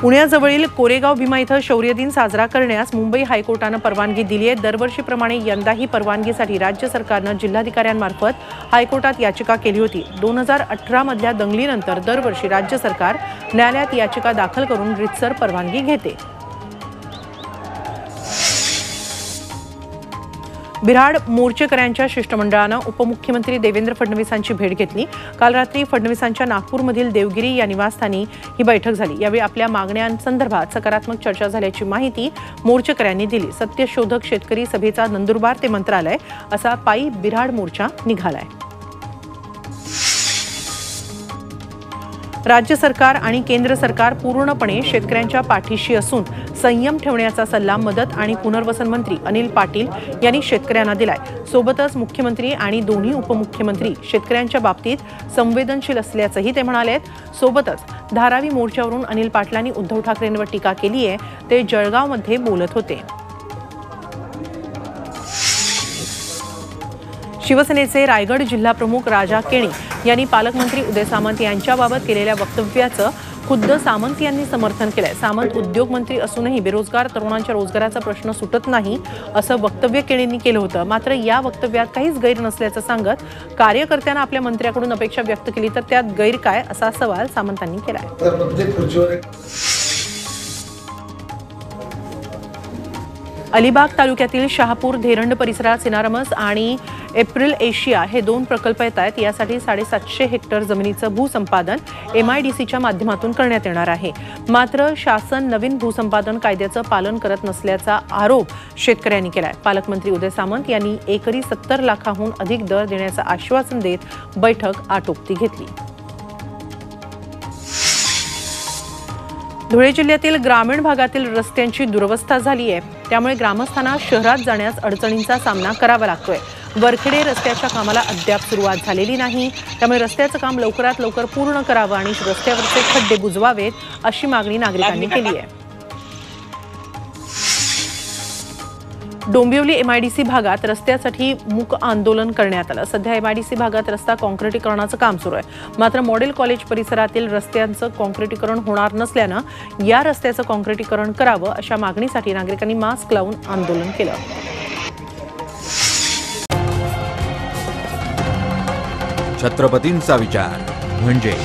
पुण्याजवळील कोरेगाव भीमा इथं शौर्य दिन साजरा करण्यास मुंबई हायकोर्टानं परवानगी दिली आहे। दरवर्षीप्रमाणे यंदाही परवानगीसाठी राज्य सरकारनं जिल्हाधिकाऱ्यांमार्फत हायकोर्टात याचिका केली होती। 2018 मधल्या दंगलीनंतर दरवर्षी राज्य सरकार न्यायालयात याचिका दाखल करून रीतसर परवानगी घेते। बिराड मोर्चेकऱ्यांच्या शिष्टमंडळानं उपमुख्यमंत्री देवेंद्र फडणवीसांची भेट घेतली। काल रात्री फडणवीसांच्या नागपूरमधील देवगिरी या निवासस्थानी ही बैठक झाली। यावेळी आपल्या मागण्यांसंदर्भात सकारात्मक चर्चा झाल्याची माहिती मोर्चेकऱ्यांनी दिली। सत्यशोधक शेतकरी सभेचा नंदुरबार ते मंत्रालय असा पायी बिराड मोर्चा निघालाय। राज्य सरकार आणि केंद्र सरकार पूर्णपणे शेतकऱ्यांच्या पाठीशी असून संयम ठेवण्याचा सल्ला मदत आणि पुनर्वसन मंत्री अनिल पाटील यांनी शेतकऱ्यांना दिलाय। सोबतच मुख्यमंत्री आणि दोन्ही उपमुख्यमंत्री शेतकऱ्यांच्या बाबतीत संवेदनशील असल्याचंही ते म्हणाले। सोबतच धारावी मोर्चावरून अनिल पाटलांनी उद्धव ठाकरेंवर टीका केली आहे। ते जळगावमध्ये बोलत होते। शिवसेनेचे रायगड जिल्हाप्रमुख राजा केणी यांनी पालकमंत्री उदय सामंत यांच्याबाबत केलेल्या वक्तव्याचं खुद्द सामंत यांनी समर्थन केलंय। सामंत उद्योगमंत्री असूनही बेरोजगार तरुणांच्या रोजगाराचा प्रश्न सुटत नाही असं वक्तव्य केणींनी केलं होतं। मात्र या वक्तव्यात काहीच गैर नसल्याचं सांगत कार्यकर्त्यांना आपल्या मंत्र्याकडून अपेक्षा व्यक्त केली तर त्यात गैर काय असा सवाल सामंतांनी केलाय। अलिबाग तालुक्यातील शहापूर धेरंड परिसरात सिनारमस आणि एप्रिल एशिया हे 2 प्रकल्प येत आहेत। यासाठी 750 हेक्टर जमिनीचं भूसंपादन MIDCच्या माध्यमातून करण्यात येणार आहे। मात्र शासन नवीन भूसंपादन कायद्याचं पालन करत नसल्याचा आरोप शेतकऱ्यांनी केलाय। पालकमंत्री उदय सामंत यांनी एकरी 70 लाखांहून अधिक दर देण्याचं आश्वासन देत बैठक आटोपती घेतली। धुळे जिल्ह्यातील ग्रामीण भागातील रस्त्यांची दुरवस्था झाली आहे। त्यामुळे ग्रामस्थांना शहरात जाण्यास अडचणींचा सामना करावा लागतोय। वरखेडे रस्त्याच्या कामाला अद्याप सुरुवात झालेली नाही। त्यामुळे रस्त्याचं काम लवकरात लवकर पूर्ण करावं आणि रस्त्यावरचे खड्डे बुजवावेत अशी मागणी नागरिकांनी केली आहे। डोंबिवली MIDC भागात रस्त्यासाठी मूक आंदोलन करण्यात आलं। सध्या MIDC भागात रस्ता काँक्रिटीकरणाचं काम सुरू आहे। मात्र मॉडेल कॉलेज परिसरातील रस्त्यांचं काँक्रिटीकरण होणार नसल्यानं या रस्त्याचं काँक्रिटीकरण करावं अशा मागणीसाठी नागरिकांनी मास्क लावून आंदोलन केलं। छत्रपतींचा विचार म्हणजे